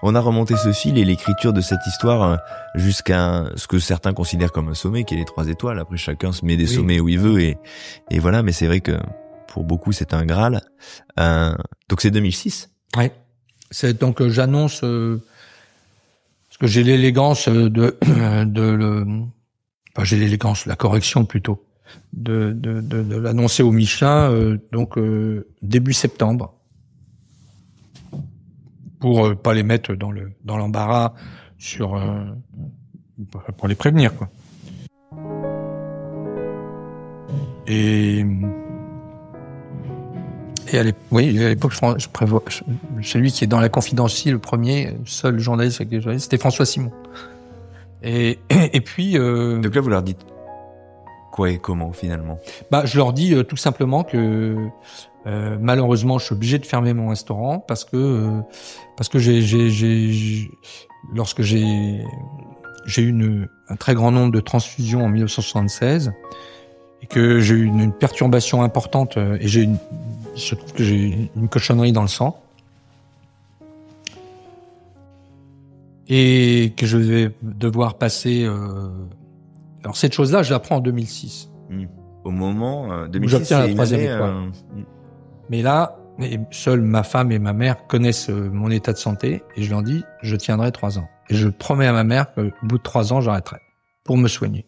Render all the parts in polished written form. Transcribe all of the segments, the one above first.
On a remonté ce fil et l'écriture de cette histoire jusqu'à ce que certains considèrent comme un sommet, qui est les 3 étoiles. Après, chacun se met des sommets où il veut et voilà. Mais c'est vrai que pour beaucoup, c'est un Graal. Donc c'est 2006. Ouais. C'est donc j'annonce parce que j'ai l'élégance j'ai l'élégance, la correction plutôt de l'annoncer au Michelin début septembre. Pour pas les mettre dans l'embarras pour les prévenir, quoi. Et à l'époque, je prévois, celui qui est dans La Confidentielle, le premier, seul journaliste avec des journalistes, c'était François Simon. Et puis, donc là, vous leur dites quoi et comment, finalement? Je leur dis tout simplement que, malheureusement, je suis obligé de fermer mon restaurant parce que lorsque j'ai eu un très grand nombre de transfusions en 1976 et que j'ai eu une perturbation importante et il se trouve que j'ai une cochonnerie dans le sang et que je vais devoir passer. Alors cette chose-là, je l'apprends en 2006. Au moment 2006, où j'obtiens la 3e étoile. Mais là, seule ma femme et ma mère connaissent mon état de santé et je leur dis, je tiendrai 3 ans. Et je promets à ma mère qu'au bout de 3 ans, j'arrêterai pour me soigner.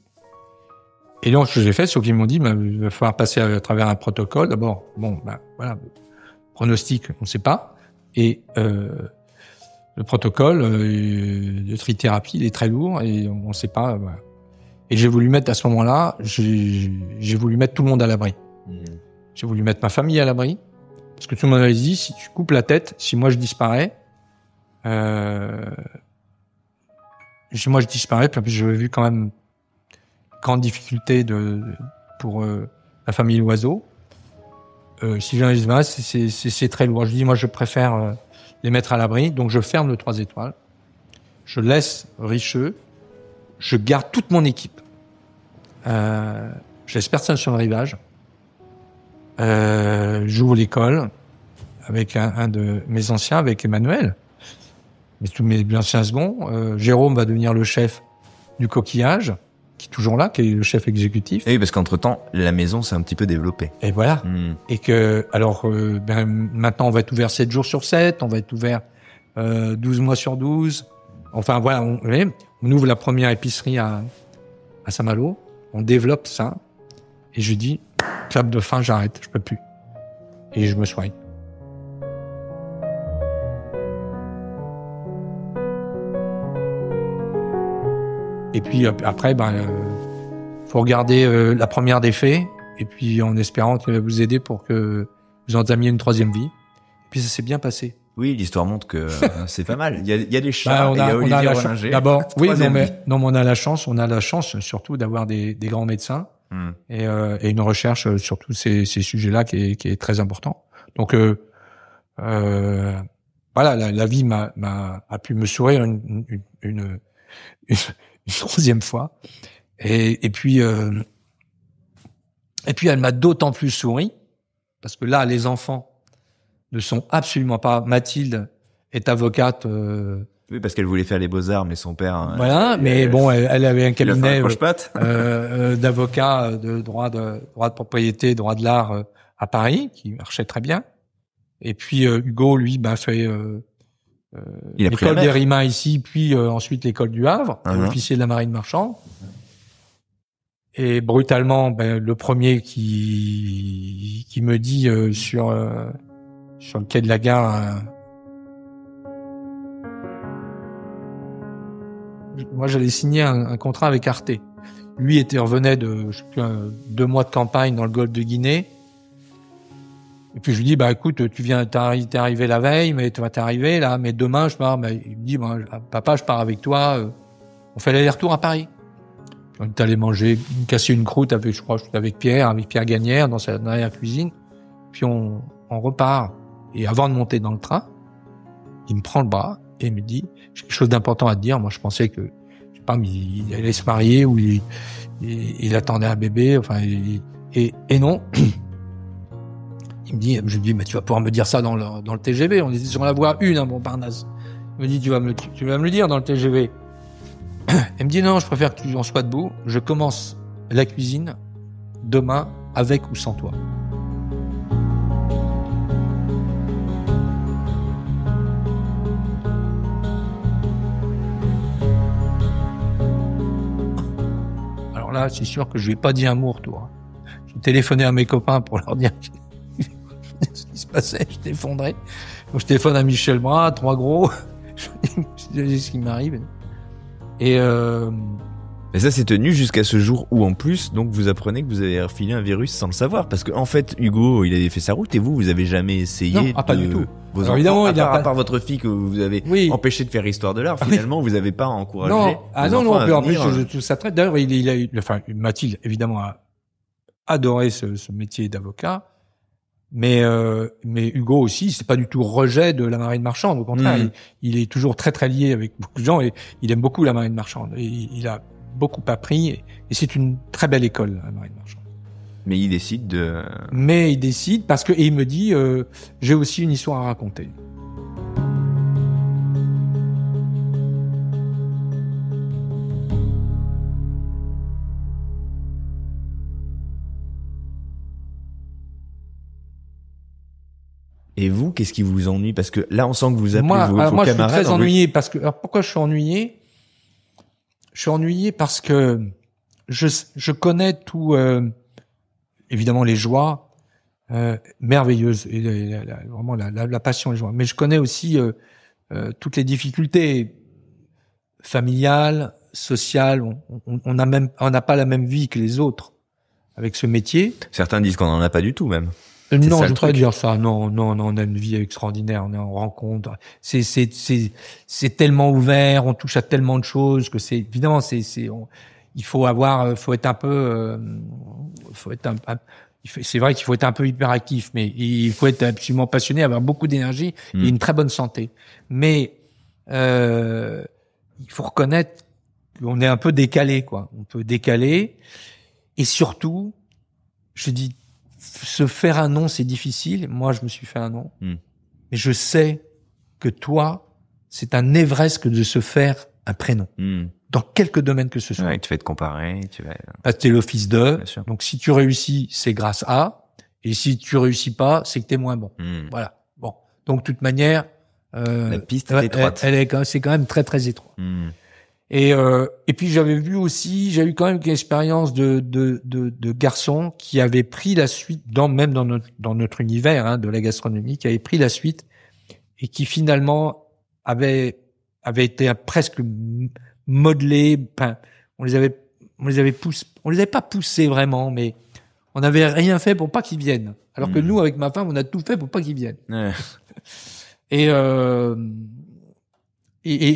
Et donc, ce que j'ai fait, c'est qu'ils m'ont dit, il va falloir passer à travers un protocole. D'abord, voilà, pronostic, on ne sait pas. Et le protocole de trithérapie, il est très lourd et on ne sait pas. Voilà. Et j'ai voulu mettre à ce moment-là, j'ai voulu mettre tout le monde à l'abri. J'ai voulu mettre ma famille à l'abri. Parce que tout le monde m'avait dit, si tu coupes la tête, si moi je disparais, puis j'avais vu quand même grande difficulté pour la famille Loiseau. Si je disparais, c'est très lourd. Je dis, moi je préfère les mettre à l'abri, donc je ferme le 3 étoiles. Je laisse Richeux, je garde toute mon équipe. Je laisse personne sur le rivage. J'ouvre l'école avec un de mes anciens, avec Emmanuel, mais tous mes anciens seconds. Jérôme va devenir le chef du coquillage, qui est toujours là, qui est le chef exécutif. Et oui, parce qu'entre-temps, la maison s'est un petit peu développée. Et voilà. Et que, alors, maintenant, on va être ouvert 7 jours sur 7, on va être ouvert 12 mois sur 12. Enfin, voilà, on ouvre la première épicerie à Saint-Malo, on développe ça, et je dis, clap de fin, j'arrête, je peux plus. Et je me soigne. Et puis après, faut regarder la première des faits, et puis en espérant qu'elle va vous aider pour que vous entamiez une 3e vie. Et puis ça s'est bien passé. Oui, l'histoire montre que c'est pas mal. Il y a des chats, il y a Olivier Rollinger. D'abord, oui, mais on a la chance surtout d'avoir des grands médecins et une recherche sur tous ces sujets-là qui est très important. Donc voilà, la vie a pu me sourire une 3e fois, et puis elle m'a d'autant plus souri parce que là, les enfants ne sont absolument pas. Mathilde est avocate. Oui, parce qu'elle voulait faire les beaux-arts, mais son père. Voilà, mais bon, elle avait un cabinet d'avocat de droit de propriété, droit de l'art à Paris, qui marchait très bien. Et puis Hugo, lui, fait l'école des Rimains ici, puis ensuite l'école du Havre, officier de la marine marchande. Et brutalement, le premier qui me dit sur le quai de la gare, moi j'allais signer un contrat avec Arte. Lui revenait de 2 mois de campagne dans le golfe de Guinée. Et puis je lui dis, écoute, t'es arrivé la veille, mais tu vas t'arriver là, mais demain je pars. Il me dit, papa, je pars avec toi. On fait l'aller-retour à Paris. Puis on est allé manger, casser une croûte avec Pierre Gagnère dans la cuisine. Puis on repart. Et avant de monter dans le train, il me prend le bras et il me dit, j'ai quelque chose d'important à te dire. Moi, je pensais que, je sais pas, mais il allait se marier ou il attendait un bébé. Enfin, et non. Je lui dis, mais tu vas pouvoir me dire ça dans le TGV. On était sur la voie 1 à Montparnasse. Elle me dit, tu vas me le dire dans le TGV. Elle me dit, non, je préfère que tu en sois debout. Je commence la cuisine demain avec ou sans toi. Alors là, c'est sûr que je lui ai pas dit un mot au retour. J'ai téléphoné à mes copains pour leur dire ce qui se passait, j'étais effondré. Donc je téléphone à Michel Bras, 3 gros, je dis ce qui m'arrive. Et mais ça s'est tenu jusqu'à ce jour où en plus, donc vous apprenez que vous avez refilé un virus sans le savoir, parce que en fait Hugo il avait fait sa route et vous avez jamais essayé. Non, pas du tout. Vos enfants, évidemment, à part votre fille que vous avez empêché de faire histoire de l'art, finalement vous avez pas encouragé. Non, en plus je trouve ça très. D'ailleurs il a eu, enfin Mathilde évidemment a adoré ce métier d'avocat. Mais Hugo aussi, c'est pas du tout rejet de la marine marchande. Au contraire, il est toujours très très lié avec beaucoup de gens et il aime beaucoup la marine marchande. Et il a beaucoup appris et c'est une très belle école, la marine marchande. Mais il décide parce que et il me dit j'ai aussi une histoire à raconter. Et vous, qu'est-ce qui vous ennuie? Parce que là, on sent que vous appelez vos camarades. Moi, je suis très ennuyé oui. parce que. Alors, pourquoi je suis ennuyé? Je suis ennuyé parce que je connais tout, évidemment les joies merveilleuses et vraiment la passion et les joies. Mais je connais aussi toutes les difficultés familiales, sociales. On n'a pas la même vie que les autres avec ce métier. Certains disent qu'on en a pas du tout même. Non, je ne voudrais pas dire ça. Non, on a une vie extraordinaire. On est en rencontre. C'est tellement ouvert. On touche à tellement de choses que c'est évidemment il faut être un peu, c'est vrai qu'il faut être un peu hyperactif, mais il faut être absolument passionné, avoir beaucoup d'énergie et une très bonne santé. Mais il faut reconnaître qu'on est un peu décalé, quoi. On peut décaler et surtout, je dis. Se faire un nom, c'est difficile. Moi, je me suis fait un nom. Mais je sais que toi, c'est un Everest que de se faire un prénom. Dans quelque domaine que ce soit. Ouais, tu vas te comparer. Parce que t'es le fils de. Donc, si tu réussis, c'est grâce à. Et si tu réussis pas, c'est que t'es moins bon. Voilà. Bon. Donc, de toute manière, la piste est étroite. C'est quand même très, très étroit. Et puis j'ai eu quand même une expérience de garçon qui avait pris la suite dans notre univers de la gastronomie, qui avait pris la suite et qui finalement avait été presque modelé. Enfin, on les avait pas poussés vraiment, mais on n'avait rien fait pour pas qu'ils viennent. Alors que nous, avec ma femme, on a tout fait pour pas qu'ils viennent. Et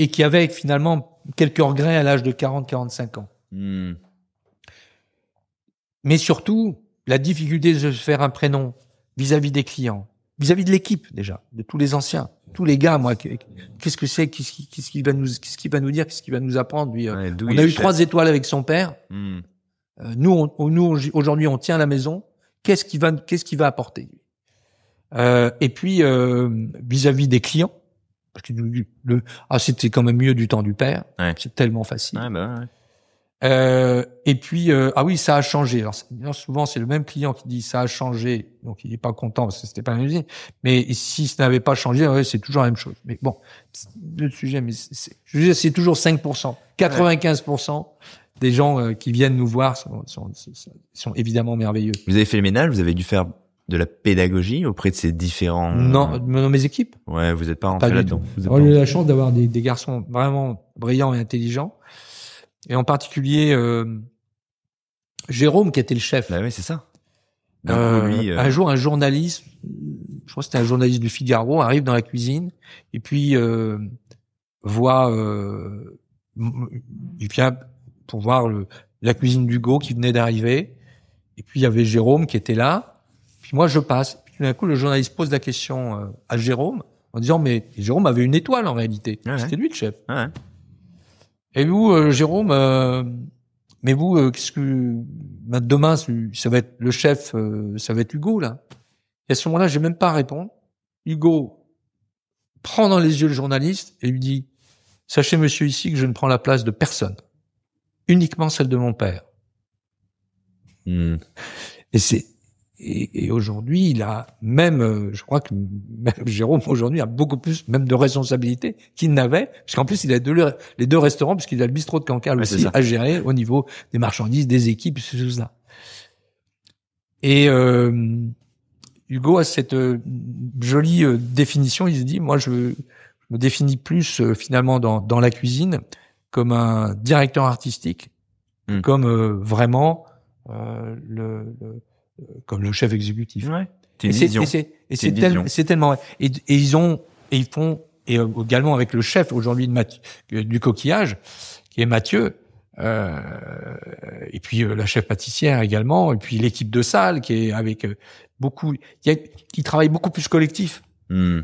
qui avait finalement quelques regrets à l'âge de 40-45 ans. Mais surtout, la difficulté de se faire un prénom vis-à-vis des clients, vis-à-vis de l'équipe déjà, de tous les anciens, tous les gars, moi, qu'est-ce que c'est, qu'est-ce qu'il va nous dire, qu'est-ce qu'il va nous apprendre, lui. On a eu 3 étoiles avec son père. Nous, aujourd'hui, on tient la maison. Qu'est-ce qu'il va apporter, lui? Et puis, vis-à-vis des clients, parce que c'était quand même mieux du temps du père. Ouais. C'est tellement facile. Ouais. Et puis, oui, ça a changé. Alors, souvent, c'est le même client qui dit ça a changé. Donc, il est pas content parce que c'était pas la même chose. Mais si ça n'avait pas changé, ouais, c'est toujours la même chose. Mais bon, le sujet, mais je veux dire, c'est toujours 5%. 95% des gens qui viennent nous voir sont évidemment merveilleux. Vous avez fait le ménage, vous avez dû faire de la pédagogie auprès de ces différents... Non, dans mes équipes. Ouais, vous n'êtes pas rentré là-dedans. J'ai eu la chance d'avoir des garçons vraiment brillants et intelligents. Et en particulier, Jérôme, qui était le chef. Bah oui, c'est ça. Un jour, un journaliste, je crois que c'était un journaliste du Figaro, arrive dans la cuisine et puis voit... il vient pour voir la cuisine d'Hugo qui venait d'arriver. Et puis, il y avait Jérôme qui était là. Puis moi, je passe. Puis tout d'un coup, le journaliste pose la question à Jérôme en disant, mais Jérôme avait une étoile en réalité. Ouais. C'était lui le chef. Ouais. Et vous, Jérôme, mais vous, qu'est-ce que demain, ça va être le chef, ça va être Hugo là. Et à ce moment-là, j'ai même pas à répondre. Hugo prend dans les yeux le journaliste et lui dit « Sachez, monsieur, ici, que je ne prends la place de personne, uniquement celle de mon père. » Et aujourd'hui, il a même, je crois que même Jérôme aujourd'hui a beaucoup plus même de responsabilités qu'il n'avait, parce qu'en plus il a les deux restaurants, puisqu'il a le bistrot de Cancale aussi à gérer au niveau des marchandises, des équipes, ces choses-là. Et Hugo a cette jolie définition. Il se dit, moi, je me définis plus finalement dans la cuisine comme un directeur artistique, comme vraiment comme le chef exécutif. Ouais. C'est tellement vrai. Et ils font également avec le chef aujourd'hui du coquillage, qui est Mathieu. Et puis la chef pâtissière également, et puis l'équipe de salle qui est avec qui travaille beaucoup plus collectif. Moi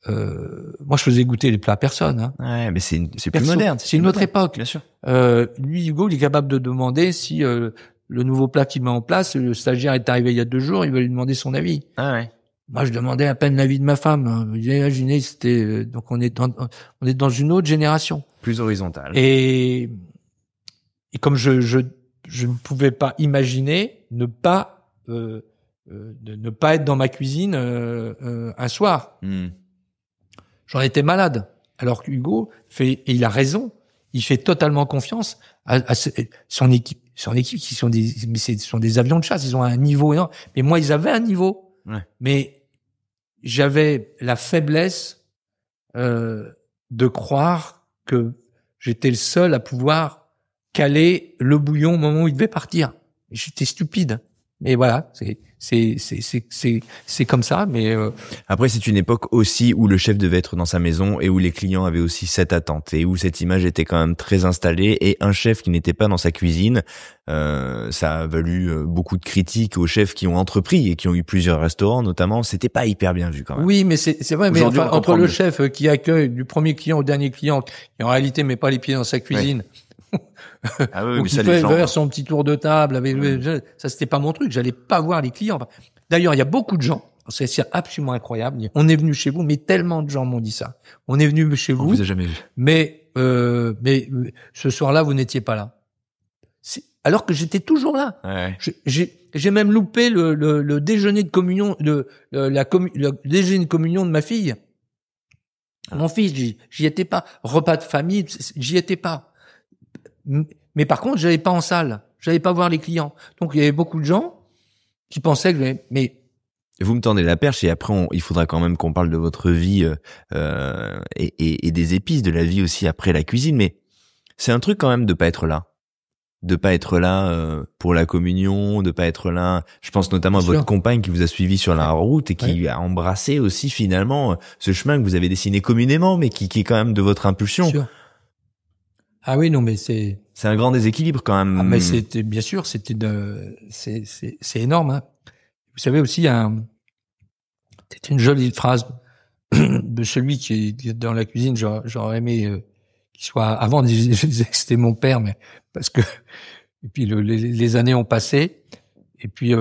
je faisais goûter les plats à personne. Hein. Ouais, mais c'est plus moderne. C'est une autre époque. Bien sûr. Lui, Hugo, il est capable de demander si le nouveau plat qu'il met en place, le stagiaire est arrivé il y a 2 jours, il va lui demander son avis. Ah ouais. Moi, je demandais à peine l'avis de ma femme. Vous imaginez, c'était donc on est dans une autre génération, plus horizontale. Et comme je ne pouvais pas imaginer ne pas être dans ma cuisine un soir. J'en étais malade. Alors qu'Hugo et il a raison, il fait totalement confiance à son équipe qui sont des avions de chasse, ils ont un niveau énorme. Mais moi, ils avaient un niveau. Ouais. Mais j'avais la faiblesse de croire que j'étais le seul à pouvoir caler le bouillon au moment où il devait partir. J'étais stupide. Mais voilà, c'est comme ça. Mais après, c'est une époque aussi où le chef devait être dans sa maison et où les clients avaient aussi cette attente et où cette image était quand même très installée. Et un chef qui n'était pas dans sa cuisine, ça a valu beaucoup de critiques aux chefs qui ont entrepris et qui ont eu plusieurs restaurants, notamment. C'était pas hyper bien vu quand même. Oui, mais c'est vrai. Mais enfin, entre le chef qui accueille du premier client au dernier client, qui en réalité met pas les pieds dans sa cuisine. Ouais. Ah oui, ou qui peut faire son petit tour de table avec ça, c'était pas mon truc, j'allais pas voir les clients. D'ailleurs, il y a beaucoup de gens, c'est absolument incroyable, on est venu chez vous, mais tellement de gens m'ont dit ça. On est venu chez vous. On vous a jamais vu. Mais ce soir-là, vous n'étiez pas là. Alors que j'étais toujours là. Ouais. J'ai même loupé le déjeuner de communion le déjeuner de communion de ma fille. Mon fils, j'y étais pas. Repas de famille, j'y étais pas. Mais par contre, j'allais pas en salle, j'allais pas voir les clients. Donc il y avait beaucoup de gens qui pensaient que mais vous me tendez la perche et après il faudra quand même qu'on parle de votre vie et des épices de la vie aussi après la cuisine. Mais c'est un truc quand même de pas être là pour la communion, de pas être là. Je pense notamment à votre compagne qui vous a suivi sur la route et qui a embrassé aussi finalement ce chemin que vous avez dessiné communément, mais qui est quand même de votre impulsion. Sûr. Ah oui, non, mais c'est un grand déséquilibre quand même. Ah, mais c'est énorme, hein. Vous savez aussi, c'est une jolie phrase de celui qui est dans la cuisine. J'aurais aimé qu'il soit, avant, je disais que c'était mon père, mais parce que, et puis les années ont passé. Et puis,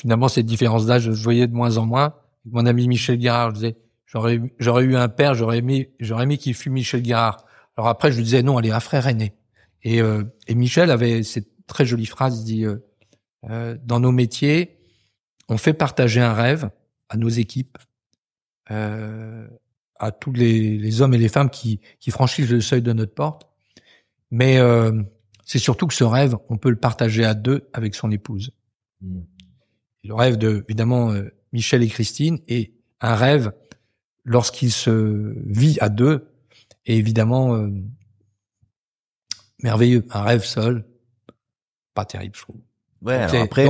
finalement, cette différence d'âge, je voyais de moins en moins. Mon ami Michel Guérard, je disais, j'aurais eu un père, j'aurais aimé qu'il fût Michel Guérard. Alors après, je lui disais non, elle est un frère aîné. Et Michel avait cette très jolie phrase, il dit dans nos métiers, on fait partager un rêve à nos équipes, à tous les hommes et les femmes qui franchissent le seuil de notre porte. Mais c'est surtout que ce rêve, on peut le partager à 2 avec son épouse. Le rêve de, évidemment, Michel et Christine, et un rêve lorsqu'il se vit à 2. Et évidemment, merveilleux. Un rêve seul, pas terrible, je trouve. Ouais, donc, alors après,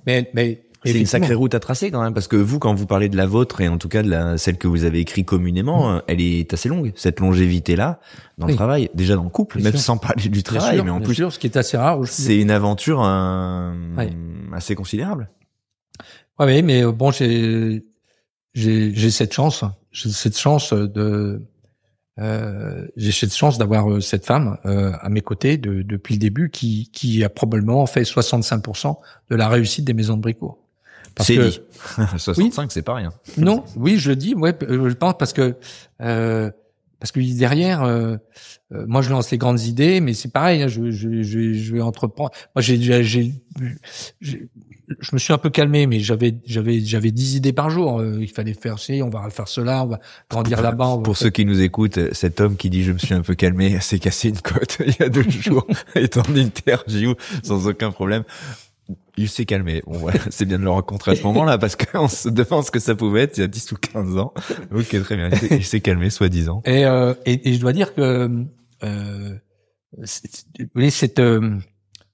mais c'est une sacrée route à tracer quand même, parce que vous, quand vous parlez de la vôtre et en tout cas de celle que vous avez écrite communément, elle est assez longue. Cette longévité-là dans le travail, déjà dans le couple, même sans parler du travail, mais en plus, ce qui est assez rare. C'est une aventure assez considérable. Ouais, mais bon, j'ai cette chance. J'ai cette chance d'avoir cette femme à mes côtés depuis le début qui a probablement fait 65% de la réussite des maisons de Bricourt. Parce c'est que dit. 65, oui. C'est pas rien. Non, oui, je le dis, ouais, je pense parce que derrière, moi je lance les grandes idées, mais c'est pareil, hein, je vais entreprendre. Moi je me suis un peu calmé, mais j'avais 10 idées par jour. Il fallait faire ci, on va faire cela, on va grandir là-bas. Pour ceux qui nous écoutent, cet homme qui dit je me suis un peu calmé s'est cassé une côte il y a 2 jours, est en interview sans aucun problème. Il s'est calmé. Bon, voilà, c'est bien de le rencontrer à ce moment-là parce qu'on se demande ce que ça pouvait être il y a 10 ou 15 ans. Ok, très bien. Il s'est calmé, soi-disant. Et je dois dire que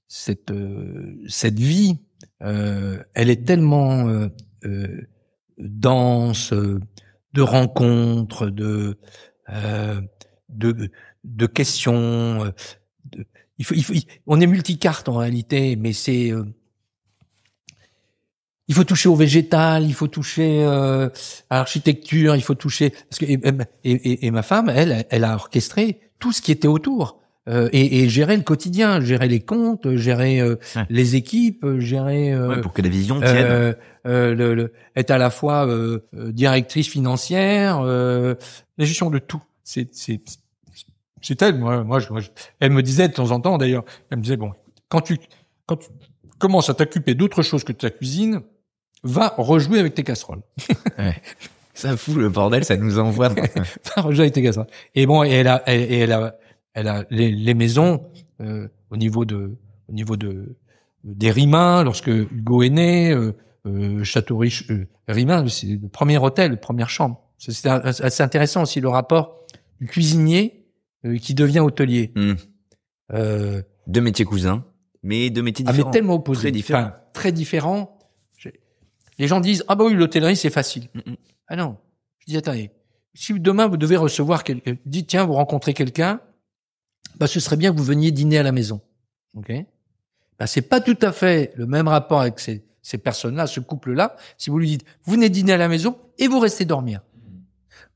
cette vie, elle est tellement dense de rencontres, de questions. On est multicarte en réalité, mais c'est il faut toucher au végétal, il faut toucher à l'architecture, il faut toucher parce que et ma femme, elle a orchestré tout ce qui était autour et gérer le quotidien, gérer les comptes, gérer les équipes, gérer pour que la vision tienne. Être à la fois directrice financière, la gestion de tout. C'est elle. Moi, elle me disait de temps en temps d'ailleurs, elle me disait bon, quand tu commences à t'occuper d'autre chose que de ta cuisine, va rejouer avec tes casseroles. Ouais. Ça fout le bordel, ça nous envoie. Va rejouer avec tes casseroles. Et bon, elle a les maisons au niveau des Rimains lorsque Hugo est né, Château Riche, Rimain, c'est le premier hôtel, la première chambre. C'est assez intéressant aussi le rapport du cuisinier qui devient hôtelier. Deux métiers cousins, mais deux métiers différents. Mais tellement opposés. Très différents. Enfin, très différents. Les gens disent, ah bah oui, l'hôtellerie, c'est facile. Ah non. Je dis, attendez. Si demain, vous devez recevoir quelqu'un, dites, tiens, vous rencontrez quelqu'un, bah, ce serait bien que vous veniez dîner à la maison. OK? Bah, c'est pas tout à fait le même rapport avec ces personnes-là, ce couple-là. Si vous lui dites, vous venez dîner à la maison et vous restez dormir.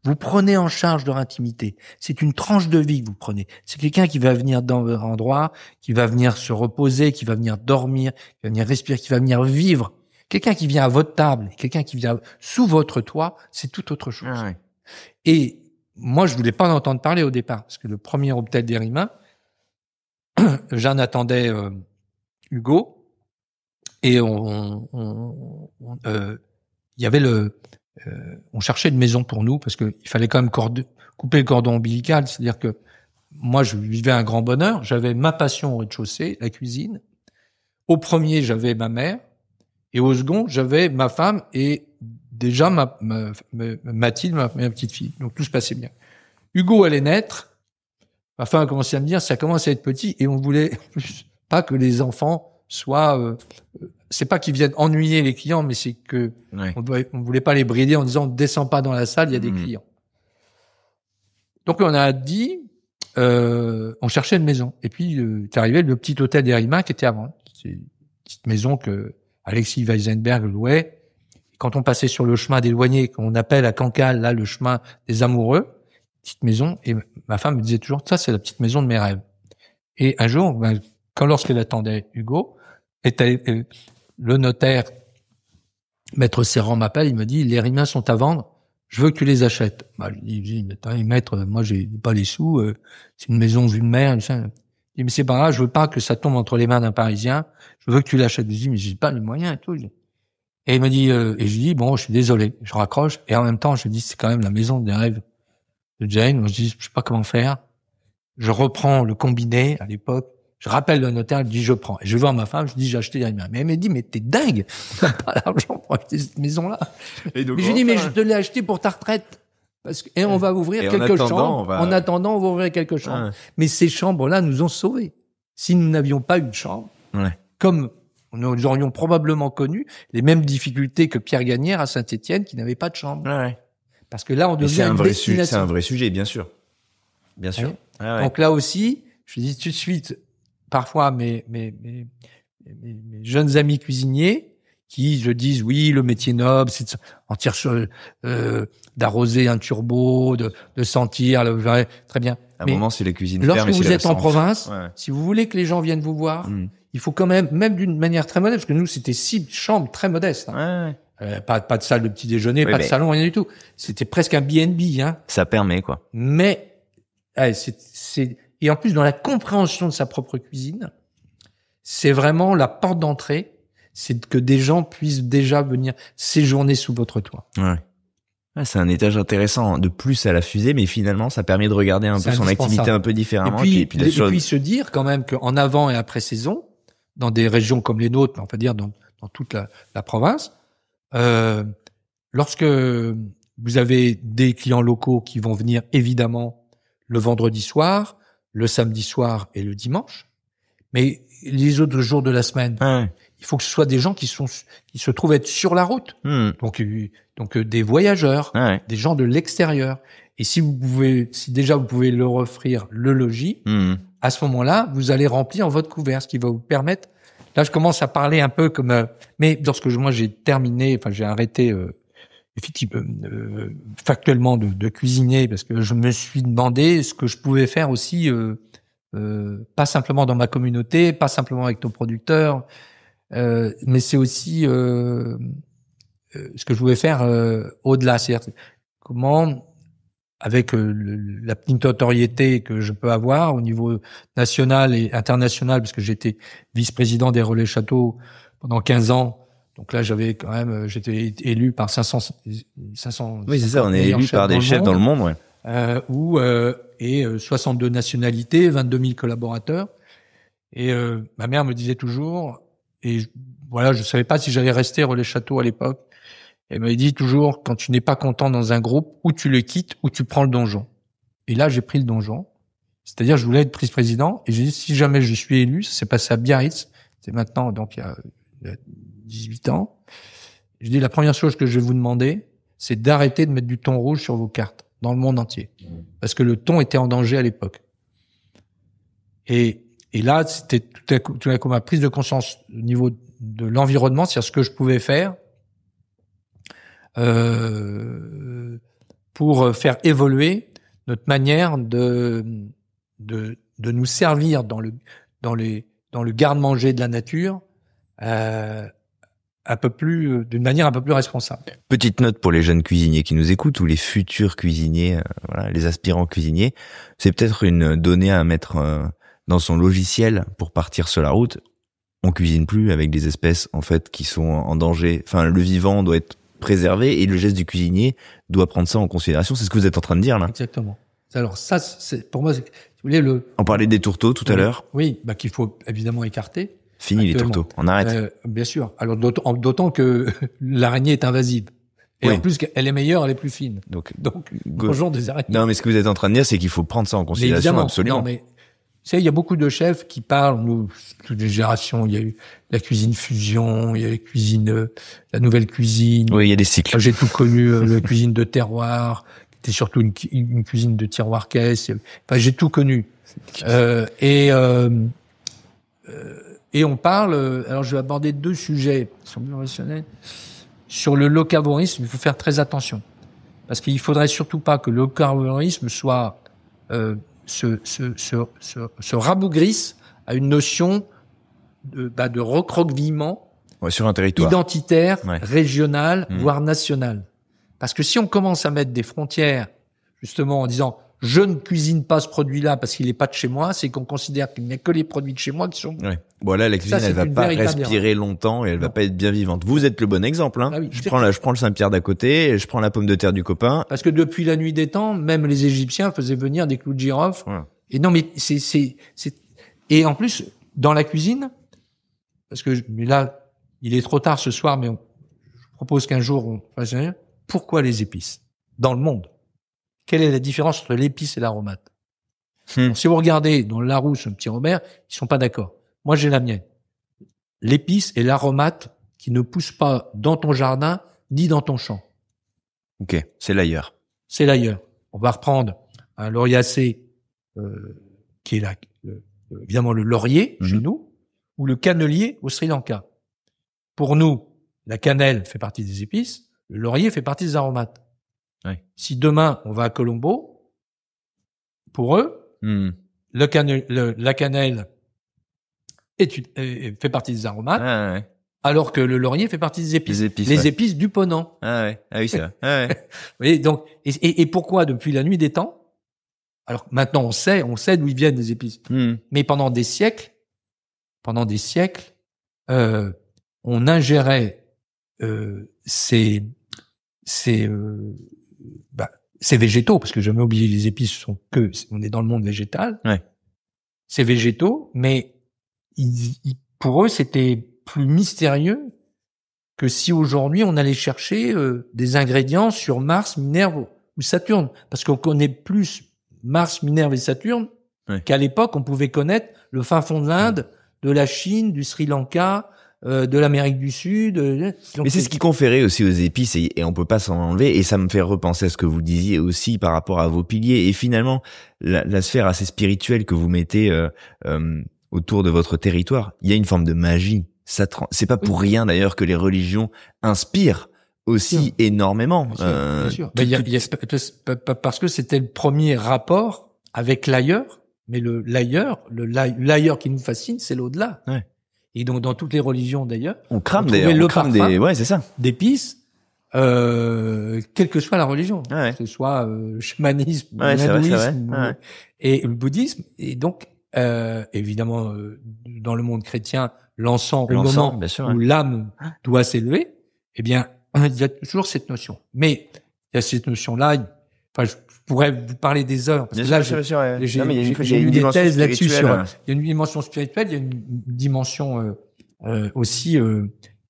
Vous prenez en charge leur intimité. C'est une tranche de vie que vous prenez. C'est quelqu'un qui va venir dans votre endroit, qui va venir se reposer, qui va venir dormir, qui va venir respirer, qui va venir vivre. Quelqu'un qui vient à votre table, quelqu'un qui vient sous votre toit, c'est tout autre chose. Ah ouais. Et moi, je voulais pas en entendre parler au départ, parce que le premier hôtel des Rimains, j'en attendais Hugo, et il y avait on cherchait une maison pour nous, parce que il fallait quand même couper le cordon ombilical, c'est-à-dire que moi, je vivais un grand bonheur, j'avais ma passion au rez-de-chaussée, la cuisine. Au premier, j'avais ma mère. Et au second, j'avais ma femme et déjà Mathilde, ma petite fille. Donc tout se passait bien. Hugo allait naître. Ma femme a commencé à me dire, ça commence à être petit et on voulait pas que les enfants soient. C'est pas qu'ils viennent ennuyer les clients, mais c'est que on voulait pas les brider en disant, descends pas dans la salle, il y a des clients. Donc on a dit, on cherchait une maison. Et puis est arrivé le petit hôtel des Rimains qui était à vendre. C'est une petite maison que Alexis Weisenberg louait. Quand on passait sur le chemin des douaniers, qu'on appelle à Cancale, là, le chemin des amoureux, petite maison, et ma femme me disait toujours, ça, c'est la petite maison de mes rêves. Et un jour, lorsqu'elle attendait Hugo, le notaire, Maître Serrand m'appelle, il me dit, les Rimains sont à vendre, je veux que tu les achètes. Je dis, maître, moi, j'ai pas les sous, c'est une maison vue de mer, il dit, mais c'est pas grave, je veux pas que ça tombe entre les mains d'un Parisien. Je veux que tu l'achètes. Je dis, mais j'ai pas les moyens et tout. Et il me dit, et je dis, bon, je suis désolé. Je raccroche. Et en même temps, je dis, c'est quand même la maison des rêves de Jane. Je dis, je sais pas comment faire. Je reprends le combiné, à l'époque. Je rappelle le notaire, je dis, je prends. Et je vais voir ma femme, je dis, j'ai acheté les Rimains. Mais elle me dit, mais t'es dingue. T'as pas l'argent pour acheter cette maison-là. Mais je lui dis, mais je te l'ai acheté pour ta retraite. Et on va ouvrir quelques chambres. En attendant, on va ouvrir quelques chambres. Mais ces chambres-là nous ont sauvés. Si nous n'avions pas eu de chambre, comme nous aurions probablement connu les mêmes difficultés que Pierre Gagnère à Saint-Étienne qui n'avait pas de chambre. Parce que là, on devient une destination. C'est un vrai sujet, bien sûr. Bien sûr. Donc là aussi, je dis tout de suite, parfois mes jeunes amis cuisiniers qui je disent oui, le métier noble, c'est d'arroser un turbo, de sentir très bien. À un moment, c'est la cuisine lorsque ferme. Lorsque vous êtes en province, si vous voulez que les gens viennent vous voir, il faut quand même d'une manière très modeste, parce que nous, c'était 6 chambres très modestes. Hein. Ouais. Pas de salle de petit déjeuner, pas de salon, rien du tout. C'était presque un B&B, hein. Ça permet, quoi. Mais, et en plus, dans la compréhension de sa propre cuisine, c'est vraiment la porte d'entrée, c'est que des gens puissent déjà venir séjourner sous votre toit. Ouais. C'est un étage intéressant de plus à la fusée, mais finalement, ça permet de regarder un peu son activité un peu différemment. Et puis se dire quand même qu'en avant et après saison, dans des régions comme les nôtres, on peut dire dans toute la province, lorsque vous avez des clients locaux qui vont venir évidemment le vendredi soir, le samedi soir et le dimanche, mais les autres jours de la semaine, il faut que ce soit des gens qui se trouvent être sur la route. Donc des voyageurs, des gens de l'extérieur. Et si déjà vous pouvez leur offrir le logis, à ce moment-là, vous allez remplir votre couvert, ce qui va vous permettre. Là, je commence à parler un peu comme. Mais lorsque moi j'ai terminé, j'ai arrêté effectivement factuellement de cuisiner parce que je me suis demandé ce que je pouvais faire aussi, pas simplement dans ma communauté, pas simplement avec nos producteurs. Mais c'est aussi ce que je voulais faire au-delà, c'est-à-dire comment, avec la petite notoriété que je peux avoir au niveau national et international, parce que j'étais vice-président des Relais Châteaux pendant 15 ans. Donc là, j'étais élu par 500. Oui, c'est ça, on est élu par des chefs dans le monde, ouais. Et 62 nationalités, 22 000 collaborateurs. Et ma mère me disait toujours, et voilà, je savais pas si j'allais rester Relais Châteaux à l'époque. Elle m'avait dit toujours, quand tu n'es pas content dans un groupe, ou tu le quittes, ou tu prends le donjon. Et là, j'ai pris le donjon. C'est-à-dire, je voulais être vice-président, et j'ai dit, si jamais je suis élu, ça s'est passé à Biarritz, c'est maintenant, donc il y a 18 ans. Je dis, la première chose que je vais vous demander, c'est d'arrêter de mettre du thon rouge sur vos cartes, dans le monde entier. Parce que le thon était en danger à l'époque. Et là, c'était tout à coup ma prise de conscience au niveau de l'environnement, c'est-à-dire ce que je pouvais faire pour faire évoluer notre manière de nous servir dans le garde-manger de la nature, d'une manière un peu plus responsable. Petite note pour les jeunes cuisiniers qui nous écoutent ou les futurs cuisiniers, les aspirants cuisiniers, c'est peut-être une donnée à mettre dans son logiciel pour partir sur la route. On cuisine plus avec des espèces en fait qui sont en danger. Enfin, le vivant doit être préservé et le geste du cuisinier doit prendre ça en considération. C'est ce que vous êtes en train de dire là. Exactement. Alors ça, c'est pour moi, si vous voulez On parlait des tourteaux tout à l'heure. Oui, qu'il faut évidemment écarter. Fini les tourteaux, on arrête. Bien sûr. Alors d'autant que l'araignée est invasive. Et en plus, elle est meilleure, elle est plus fine. Donc bonjour des araignées. Non, mais ce que vous êtes en train de dire, c'est qu'il faut prendre ça en considération, absolument. Non, mais tu sais, il y a beaucoup de chefs qui parlent, nous, toutes les générations, il y a eu la cuisine fusion, il y a eu la nouvelle cuisine. Oui, il y a des cycles. J'ai tout connu, la cuisine de terroir, qui était surtout une cuisine de tiroir-caisse. Enfin, j'ai tout connu. Et on parle, alors je vais aborder 2 sujets qui sont professionnels. Sur le locavorisme, il faut faire très attention. Parce qu'il faudrait surtout pas que le locavorisme soit, se rabougrisse à une notion de recroquevillement sur un territoire identitaire, régional, voire national. Parce que si on commence à mettre des frontières, justement en disant je ne cuisine pas ce produit-là parce qu'il n'est pas de chez moi, c'est qu'on considère qu'il n'y a que les produits de chez moi qui sont... Ouais. Bon, là, la cuisine, elle va pas respirer longtemps et elle va pas être bien vivante. Vous êtes le bon exemple, hein. Ah oui, je prends le Saint-Pierre d'à côté et je prends la pomme de terre du copain. Parce que depuis la nuit des temps, même les Égyptiens faisaient venir des clous de girofle. Ouais. Et non, mais et en plus, dans la cuisine, mais là, il est trop tard ce soir, mais je propose qu'un jour on fasse rien. Pourquoi les épices? Dans le monde. Quelle est la différence entre l'épice et l'aromate? Donc, si vous regardez dans le Larousse, un petit Robert, ils sont pas d'accord. Moi, j'ai la mienne. L'épice et l'aromate qui ne poussent pas dans ton jardin ni dans ton champ. Ok, c'est l'ailleurs. C'est l'ailleurs. On va reprendre un lauriacé qui est là, évidemment le laurier chez nous, ou le cannelier au Sri Lanka. Pour nous, la cannelle fait partie des épices, le laurier fait partie des aromates. Ouais. Si demain on va à Colombo, pour eux, la cannelle fait partie des aromates, Ouais. alors que le laurier fait partie des épices. Les épices du ponant. Ah oui, c'est vrai. Ouais. Vous voyez, donc, et pourquoi depuis la nuit des temps? Alors maintenant on sait d'où ils viennent les épices. Mais pendant des siècles, on ingérait ces végétaux, parce que jamais oublier les épices on est dans le monde végétal. Ouais. Ces végétaux, mais pour eux c'était plus mystérieux que si aujourd'hui on allait chercher des ingrédients sur Mars, Minerve ou Saturne, parce qu'on connaît plus Mars, Minerve et Saturne qu'à l'époque on pouvait connaître le fin fond de l'Inde, de la Chine, du Sri Lanka, de l'Amérique du Sud. Mais c'est ce qui conférait aussi aux épices et on peut pas s'en enlever, et ça me fait repenser à ce que vous disiez aussi par rapport à vos piliers et finalement la sphère assez spirituelle que vous mettez autour de votre territoire. Il y a une forme de magie. C'est pas pour rien d'ailleurs que les religions inspirent aussi énormément. Bien sûr. Parce que c'était le premier rapport avec l'ailleurs, mais l'ailleurs qui nous fascine, c'est l'au-delà. Ouais. Et donc dans toutes les religions d'ailleurs, on crame c'est ça. D'épices, quelle que soit la religion, que ce soit chamanisme, l'hindouisme et le bouddhisme. Et donc évidemment dans le monde chrétien, l'encens au moment où l'âme doit s'élever, eh bien il y a toujours cette notion. Mais il y a cette notion-là. Enfin, je pourrais vous parler des heures. Parce que là, j'ai lu des thèses là-dessus sur. Il y a une dimension spirituelle, il y a une dimension aussi.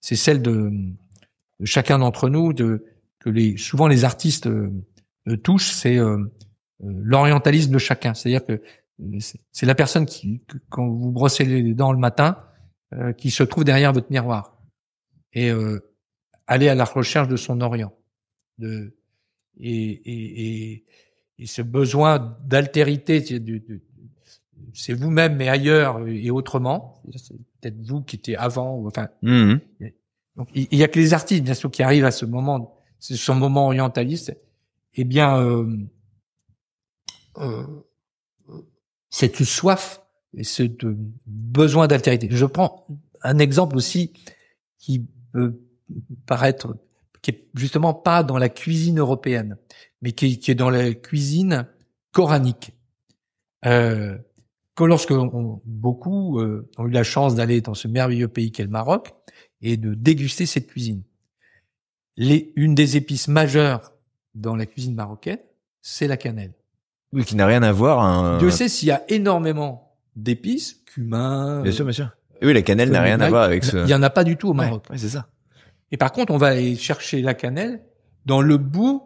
C'est celle de chacun d'entre nous, souvent les artistes touchent, c'est l'orientalisme de chacun. C'est-à-dire que c'est la personne quand vous brossez les dents le matin, qui se trouve derrière votre miroir et aller à la recherche de son orient, et ce besoin d'altérité, c'est vous-même mais ailleurs et autrement. C'est peut-être vous qui étiez avant, enfin. Donc il y a que les artistes bien sûr qui arrivent à ce moment orientaliste. Eh bien, cette soif et ce besoin d'altérité. Je prends un exemple aussi qui peut paraître, qui est justement pas dans la cuisine européenne, mais qui est dans la cuisine coranique. Que lorsque beaucoup ont eu la chance d'aller dans ce merveilleux pays qu'est le Maroc et de déguster cette cuisine. Une des épices majeures dans la cuisine marocaine, c'est la cannelle. Oui, qui n'a rien à voir. Dieu sait s'il y a énormément d'épices, cumin. Bien sûr. Oui, la cannelle n'a rien à voir avec ce. Il y en a pas du tout au Maroc. Ouais, c'est ça. Et par contre, on va aller chercher la cannelle dans le bout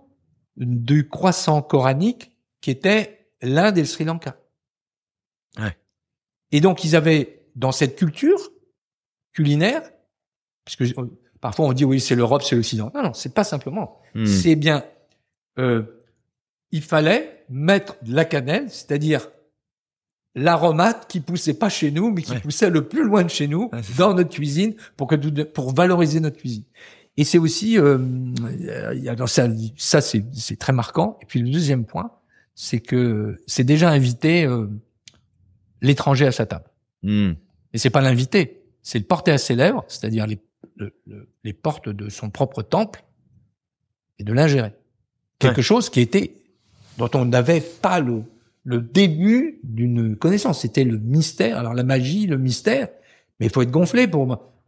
du croissant coranique qui était l'Inde et le Sri Lanka. Ouais. Et donc, ils avaient, dans cette culture culinaire, parce que parfois on dit oui, c'est l'Europe, c'est l'Occident. Non, c'est pas simplement. C'est bien, il fallait mettre de la cannelle, c'est-à-dire l'aromate qui poussait pas chez nous, mais qui poussait le plus loin de chez nous, dans notre cuisine, pour valoriser notre cuisine. Et c'est aussi, ça c'est très marquant. Et puis le deuxième point, c'est que c'est déjà invité l'étranger à sa table. Et c'est pas l'inviter, c'est le porter à ses lèvres, c'est-à-dire les portes de son propre temple, et de l'ingérer. Quelque chose dont on n'avait pas le début d'une connaissance. C'était le mystère. Alors la magie, le mystère, mais il faut être gonflé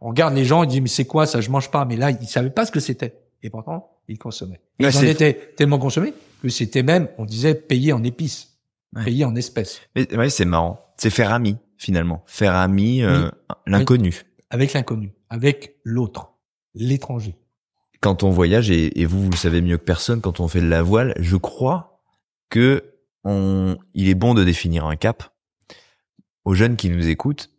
on regarde les gens, ils disent mais c'est quoi ça, je mange pas. Mais là, ils savaient pas ce que c'était. Et pourtant, ils consommaient. Ils en étaient tellement consommés que c'était même, on disait, payé en épices, payé en espèces. Mais ouais, c'est marrant. C'est faire ami finalement, faire ami l'inconnu. Avec l'inconnu, avec l'autre, l'étranger. Quand on voyage, et vous le savez mieux que personne, quand on fait de la voile, je crois que il est bon de définir un cap aux jeunes qui nous écoutent,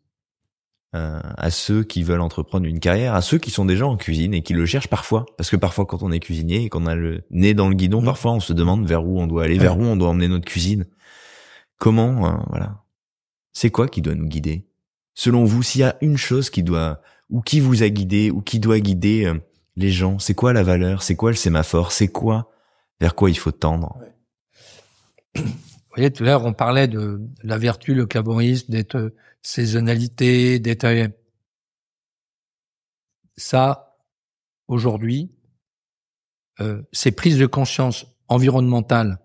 à ceux qui veulent entreprendre une carrière, à ceux qui sont déjà en cuisine et qui le cherchent parfois. Parce que parfois, quand on est cuisinier et qu'on a le nez dans le guidon, parfois on se demande vers où on doit aller, vers où on doit emmener notre cuisine. Comment, voilà. C'est quoi qui doit nous guider? Selon vous, s'il y a une chose qui vous a guidé, ou qui doit guider les gens, c'est quoi la valeur? C'est quoi le sémaphore? C'est quoi vers quoi il faut tendre? voyez, tout à l'heure, on parlait de la vertu, le clavorisme, d'être saisonnalité, d'être... Ça, aujourd'hui, ces prises de conscience environnementales,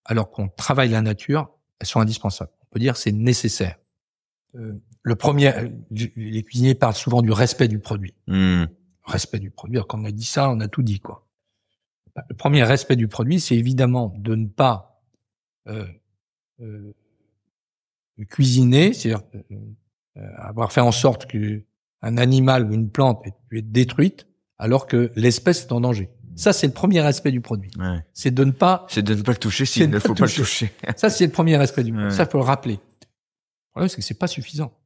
alors qu'on travaille la nature, elles sont indispensables. On peut dire c'est nécessaire. Le premier, les cuisiniers parlent souvent du respect du produit. Respect du produit. Alors, quand on a dit ça, on a tout dit, quoi. Le premier respect du produit, c'est évidemment de ne pas cuisiner, c'est-à-dire avoir fait en sorte que un animal ou une plante ait pu être détruite alors que l'espèce est en danger. Ça, c'est le premier respect du produit. Ouais. C'est de ne pas le toucher s'il ne faut pas le toucher. Ça, c'est le premier respect du produit. Ouais. Ça, il faut le rappeler. Le problème, c'est que c'est pas suffisant.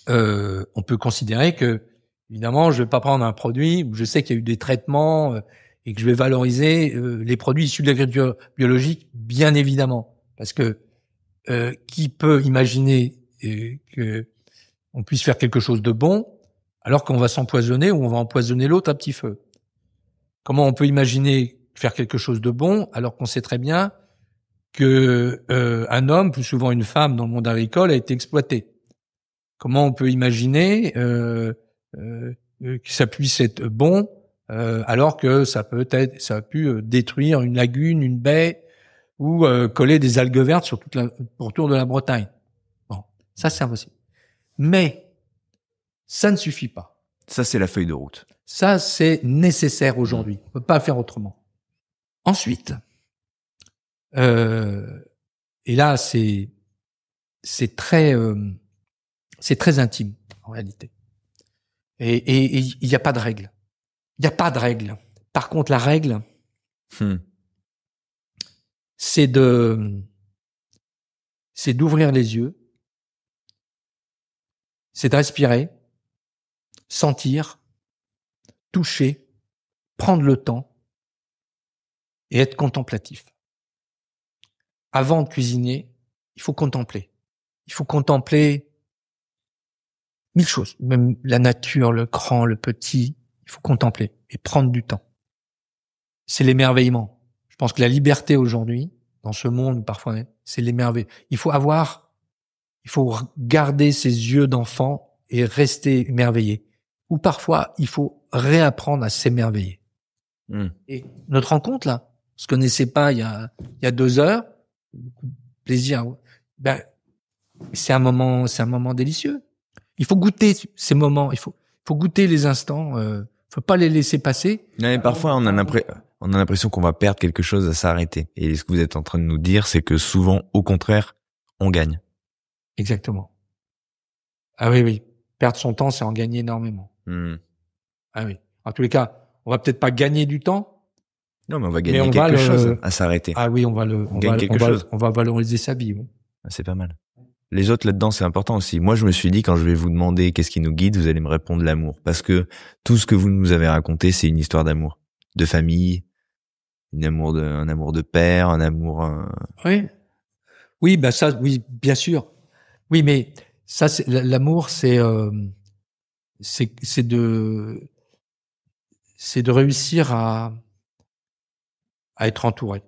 On peut considérer que, évidemment, je vais pas prendre un produit où je sais qu'il y a eu des traitements et que je vais valoriser les produits issus de l'agriculture biologique, bien évidemment. Parce que qui peut imaginer que on puisse faire quelque chose de bon alors qu'on va s'empoisonner ou on va empoisonner l'autre à petit feu? Comment on peut imaginer faire quelque chose de bon alors qu'on sait très bien que un homme, plus souvent une femme dans le monde agricole, a été exploité? Comment on peut imaginer que ça puisse être bon alors que ça a pu détruire une lagune, une baie ou coller des algues vertes sur autour de la Bretagne? Bon, ça c'est impossible. Mais ça ne suffit pas. Ça, c'est la feuille de route. Ça, c'est nécessaire aujourd'hui. On peut pas faire autrement. Ensuite, et là, c'est très intime en réalité. Et il n'y a pas de règle. Il n'y a pas de règle. Par contre, la règle, c'est d'ouvrir les yeux, c'est de respirer, sentir, toucher, prendre le temps et être contemplatif. Avant de cuisiner, il faut contempler. Il faut contempler 1000 choses, même la nature, le grand, le petit. Il faut contempler et prendre du temps. C'est l'émerveillement. Je pense que la liberté aujourd'hui, dans ce monde parfois, c'est l'émerveillement. Il faut garder ses yeux d'enfant et rester émerveillé. Ou parfois, il faut réapprendre à s'émerveiller. Et notre rencontre, là, on se connaissait pas il y a 2 heures, beaucoup de plaisir. Ben, c'est un moment délicieux. Il faut goûter ces moments, il faut goûter les instants, faut pas les laisser passer. Mais parfois, on a l'impression qu'on va perdre quelque chose à s'arrêter. Et ce que vous êtes en train de nous dire, c'est que souvent, au contraire, on gagne. Exactement. Ah oui. Perdre son temps, c'est en gagner énormément. Ah oui. En tous les cas, on va peut-être pas gagner du temps. Non, mais on va gagner quelque chose à s'arrêter. Ah oui, on va valoriser sa vie. Oui. C'est pas mal. Les autres là-dedans, c'est important aussi. Moi, je me suis dit, quand je vais vous demander qu'est-ce qui nous guide, vous allez me répondre l'amour. Parce que tout ce que vous nous avez raconté, c'est une histoire d'amour. De famille, un amour de père, un amour... Oui. Oui, ben ça, oui, bien sûr. Oui, mais ça, c'est, l'amour, c'est de réussir à être entouré.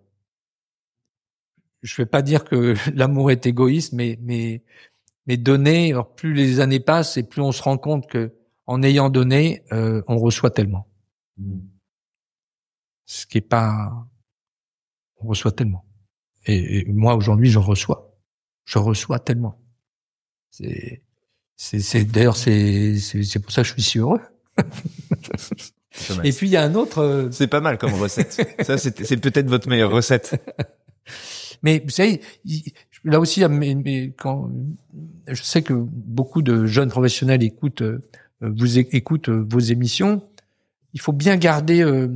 Je vais pas dire que l'amour est égoïste, mais donner, alors plus les années passent et plus on se rend compte que en ayant donné, on reçoit tellement. Ce qui est pas, on reçoit tellement. Et moi aujourd'hui, je reçois tellement. D'ailleurs c'est pour ça que je suis si heureux. Et puis il y a un autre. C'est pas mal comme recette. Ça c'est peut-être votre meilleure recette. Mais vous savez, là aussi, quand je sais que beaucoup de jeunes professionnels écoutent vos émissions, il faut bien garder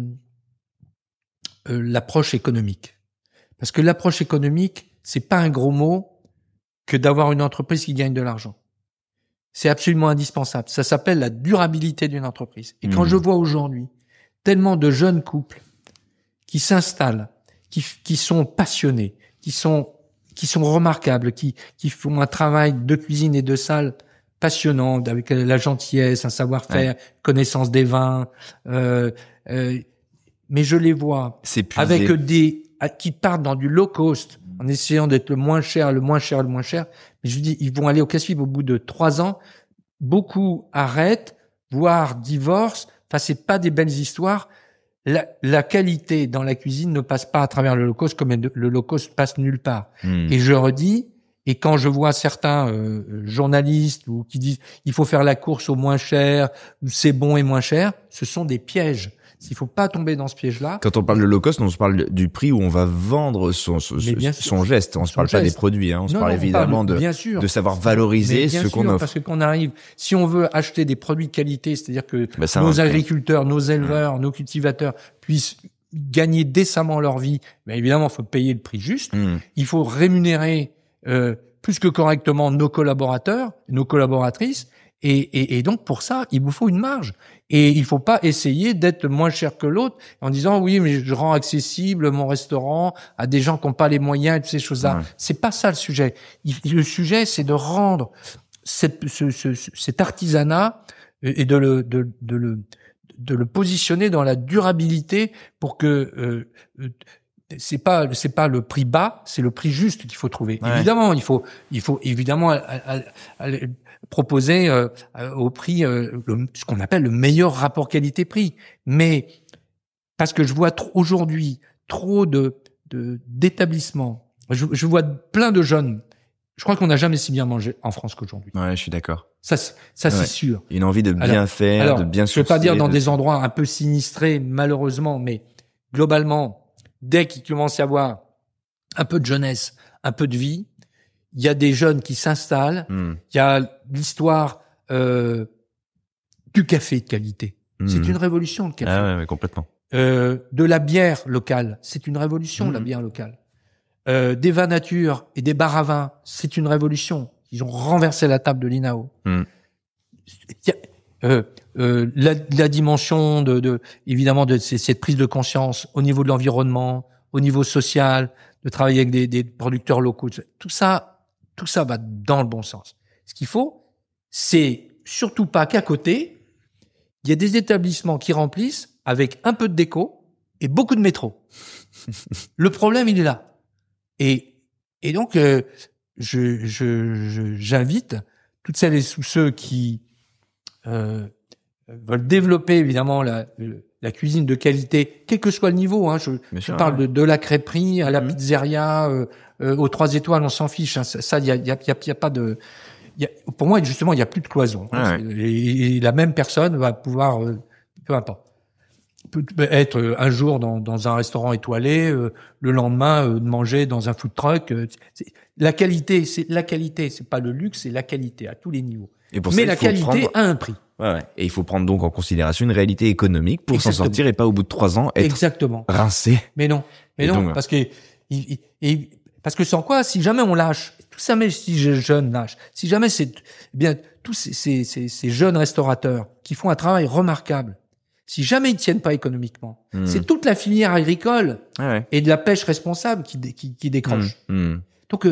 l'approche économique, parce que l'approche économique, c'est pas un gros mot que d'avoir une entreprise qui gagne de l'argent. C'est absolument indispensable. Ça s'appelle la durabilité d'une entreprise. Et quand je vois aujourd'hui tellement de jeunes couples qui s'installent, qui sont passionnés, qui sont remarquables, qui font un travail de cuisine et de salle passionnant, avec la gentillesse, un savoir-faire, connaissance des vins, mais je les vois avec des qui partent dans du low cost en essayant d'être le moins cher. Mais je dis, ils vont aller au casse-pipe au bout de 3 ans. Beaucoup arrêtent, voire divorcent. Enfin, c'est pas des belles histoires. La qualité dans la cuisine ne passe pas à travers le low cost comme le low cost passe nulle part. Et je redis, et quand je vois certains journalistes ou qui disent il faut faire la course au moins cher, c'est bon et moins cher, ce sont des pièges. Il faut pas tomber dans ce piège-là. Quand on parle de low cost, on se parle du prix où on va vendre son geste. On se parle pas des produits, hein. On se parle évidemment de savoir valoriser ce qu'on offre. Parce que quand on arrive, si on veut acheter des produits de qualité, c'est-à-dire que nos agriculteurs, nos éleveurs, nos cultivateurs puissent gagner décemment leur vie, mais évidemment, il faut payer le prix juste. Il faut rémunérer plus que correctement nos collaborateurs, nos collaboratrices. Et donc, pour ça, il vous faut une marge. Et il faut pas essayer d'être moins cher que l'autre en disant, oui, mais je rends accessible mon restaurant à des gens qui n'ont pas les moyens et toutes ces choses-là. Ouais. C'est pas ça le sujet. Le sujet, c'est de rendre cet artisanat et de le positionner dans la durabilité pour que, c'est pas le prix bas, c'est le prix juste qu'il faut trouver. Ouais. Évidemment, il faut évidemment proposer au prix ce qu'on appelle le meilleur rapport qualité-prix. Mais parce que je vois aujourd'hui trop d'établissements, je vois plein de jeunes. Je crois qu'on n'a jamais si bien mangé en France qu'aujourd'hui. Ouais, je suis d'accord. Ça c'est sûr. Une envie de bien faire, de bien sourcer. Je vais pas dire dans des endroits un peu sinistrés, malheureusement, mais globalement, dès qu'il commence à y avoir un peu de jeunesse, un peu de vie, il y a des jeunes qui s'installent. Il y a l'histoire du café de qualité. C'est une révolution, le café. Ah ouais, complètement. De la bière locale. C'est une révolution, la bière locale. Des vins nature et des bars à vin. C'est une révolution. Ils ont renversé la table de l'INAO. La dimension évidemment de cette prise de conscience au niveau de l'environnement, au niveau social, de travailler avec des producteurs locaux. Tout ça va dans le bon sens. Ce qu'il faut, c'est surtout pas qu'à côté, il y a des établissements qui remplissent avec un peu de déco et beaucoup de métro. Le problème, il est là. Et donc, j'invite toutes celles et tous ceux qui veulent développer évidemment la cuisine de qualité, quel que soit le niveau. Hein, je parle de la crêperie à la pizzeria, aux 3 étoiles, on s'en fiche. Hein, ça, il y a pas de. Pour moi, justement, il y a plus de cloison. Hein, et la même personne va pouvoir, peu importe, peut être un jour dans un restaurant étoilé, le lendemain de manger dans un food truck. La qualité, c'est pas le luxe, c'est la qualité à tous les niveaux. Mais la qualité a un prix. Ouais. Et il faut prendre donc en considération une réalité économique pour s'en sortir et pas au bout de 3 ans être rincé. Mais non, donc, parce que sans quoi, si jamais on lâche, tout ça, mais si jeunes lâchent, si jamais tous ces jeunes restaurateurs qui font un travail remarquable, si jamais ils tiennent pas économiquement, c'est toute la filière agricole et de la pêche responsable qui décroche. Donc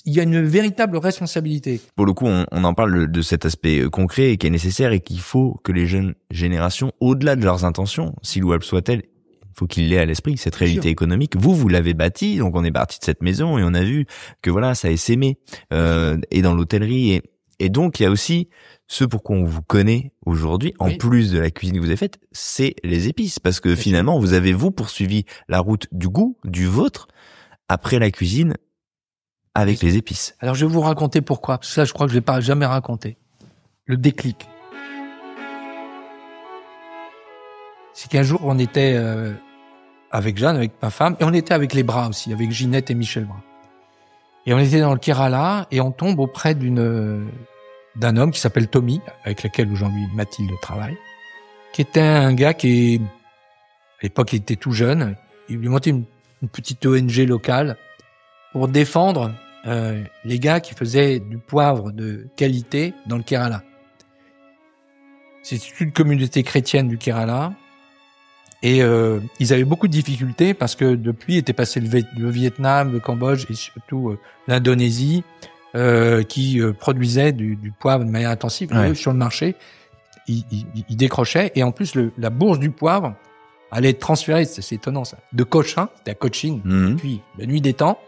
il y a une véritable responsabilité. Pour le coup, on en parle de cet aspect concret et qui est nécessaire et qu'il faut que les jeunes générations, au-delà de leurs intentions, si louables soient-elles, il faut qu'ils l'aient à l'esprit, cette réalité économique. Vous l'avez bâti, donc on est parti de cette maison et on a vu que voilà, ça a essaimé et dans l'hôtellerie et donc il y a aussi ce pourquoi on vous connaît aujourd'hui, en plus de la cuisine que vous avez faite, c'est les épices, parce que finalement vous avez poursuivi la route du goût, du vôtre, après la cuisine. Avec les épices. Alors, je vais vous raconter pourquoi. Parce que ça, je crois que je l'ai pas jamais raconté. Le déclic. C'est qu'un jour, on était avec Jeanne, avec ma femme, et on était avec les Bras aussi, avec Ginette et Michel Bras. Et on était dans le Kerala, et on tombe auprès d'un homme qui s'appelle Tommy, avec lequel aujourd'hui Mathilde travaille, qui était un gars qui, à l'époque, il était tout jeune. Il lui montait une petite ONG locale pour défendre les gars qui faisaient du poivre de qualité dans le Kerala. C'est une communauté chrétienne du Kerala et ils avaient beaucoup de difficultés parce que depuis était passé le Vietnam, le Cambodge et surtout l'Indonésie qui produisaient du poivre de manière intensive. Eux, sur le marché, ils décrochaient et en plus la bourse du poivre allait être transférée, c'est étonnant ça, de Cochin, c'était à Cochin, puis la nuit des temps,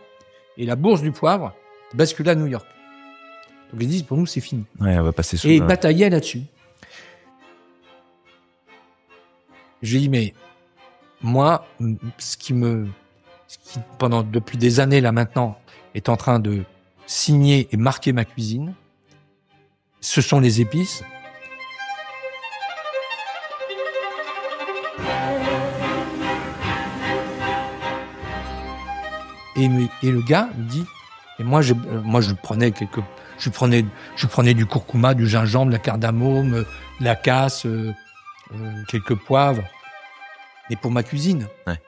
et la bourse du poivre bascula à New York. Donc ils disent, pour nous, c'est fini. Ouais, on va passer sous. Et ils bataillaient là-dessus. J'ai dit, mais moi, ce qui depuis des années là maintenant, est en train de signer et marquer ma cuisine, ce sont les épices. Et le gars me dit, et moi je prenais du curcuma, du gingembre, de la cardamome, de la casse, quelques poivres, mais pour ma cuisine. Ouais.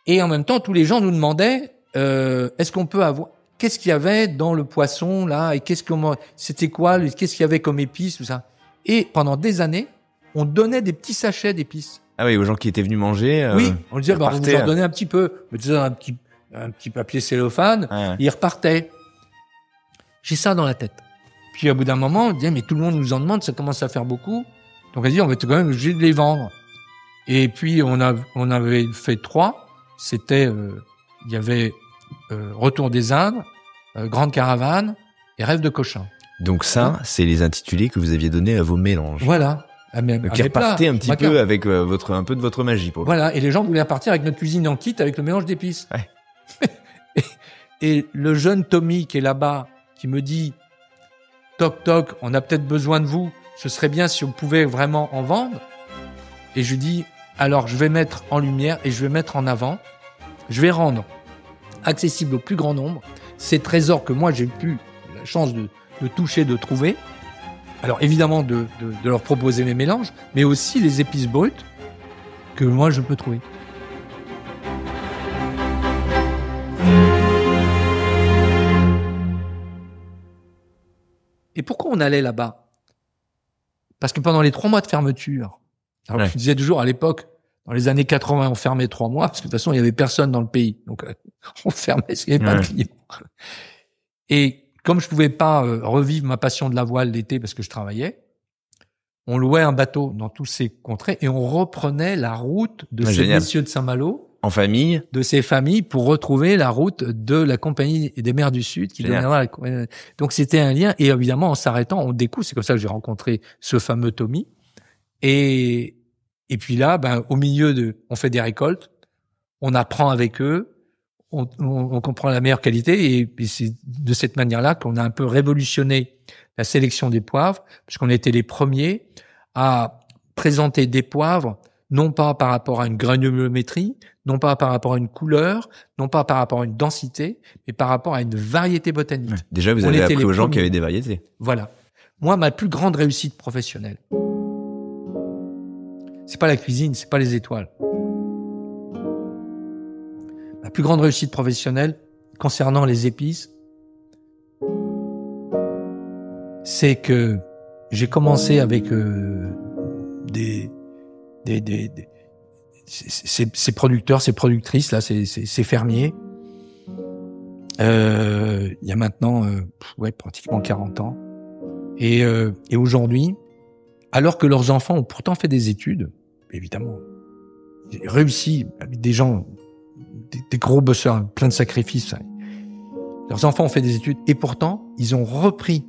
Et en même temps, tous les gens nous demandaient, est-ce qu'on peut avoir, qu'est-ce qu'il y avait dans le poisson là, et c'était quoi, qu'est-ce qu'il y avait comme épices, tout ça. Et pendant des années, on donnait des petits sachets d'épices. Ah oui, aux gens qui étaient venus manger. Oui, on disait, on vous en donnait un petit peu, un petit papier cellophane, ouais. Et ils repartaient. J'ai ça dans la tête. Puis au bout d'un moment, on disait, mais tout le monde nous en demande, ça commence à faire beaucoup. Donc on a dit, on va être quand même obligé de les vendre. Et puis on avait fait 3. C'était, il y avait Retour des Indes, Grande Caravane et Rêve de Cochin. Donc ça, c'est les intitulés que vous aviez donnés à vos mélanges. Voilà. Qui repartaient un petit peu avec un peu de votre magie. Voilà. Et les gens voulaient repartir avec notre cuisine en kit avec le mélange d'épices. Ouais. et le jeune Tommy qui est là-bas, qui me dit, toc toc, on a peut-être besoin de vous. Ce serait bien si on pouvait vraiment en vendre. Et je lui dis, alors je vais mettre en lumière et je vais mettre en avant. Je vais rendre accessible au plus grand nombre ces trésors que moi j'ai eu la chance de toucher, de trouver. Alors évidemment de leur proposer mes mélanges, mais aussi les épices brutes que moi je peux trouver. Et pourquoi on allait là-bas? Parce que pendant les 3 mois de fermeture, alors je disais toujours à l'époque, dans les années 80, on fermait 3 mois, parce que de toute façon, il y avait personne dans le pays. Donc, on fermait parce qu'il n'y avait pas de clients. Et comme je pouvais pas revivre ma passion de la voile l'été parce que je travaillais, on louait un bateau dans tous ces contrées et on reprenait la route de ces messieurs de Saint-Malo. En famille. De ces familles pour retrouver la route de la Compagnie des mers du Sud qui deviendra donc c'était un lien. Et évidemment, en s'arrêtant, on découvre. C'est comme ça que j'ai rencontré ce fameux Tommy. Et puis là, au milieu on fait des récoltes, on apprend avec eux, on comprend la meilleure qualité et c'est de cette manière-là qu'on a un peu révolutionné la sélection des poivres, puisqu'on était les premiers à présenter des poivres non pas par rapport à une granulométrie, non pas par rapport à une couleur, non pas par rapport à une densité, mais par rapport à une variété botanique. Ouais. Déjà, vous avez appris aux gens qu'il y avait des variétés. Voilà. Moi, ma plus grande réussite professionnelle, c'est pas la cuisine, c'est pas les étoiles. Ma plus grande réussite professionnelle concernant les épices, c'est que j'ai commencé avec ces producteurs, ces productrices là, ces fermiers. Il y a maintenant pratiquement 40 ans. Et aujourd'hui, alors que leurs enfants ont pourtant fait des études, évidemment, réussi avec des gens, des gros bosseurs, plein de sacrifices. Leurs enfants ont fait des études et pourtant, ils ont repris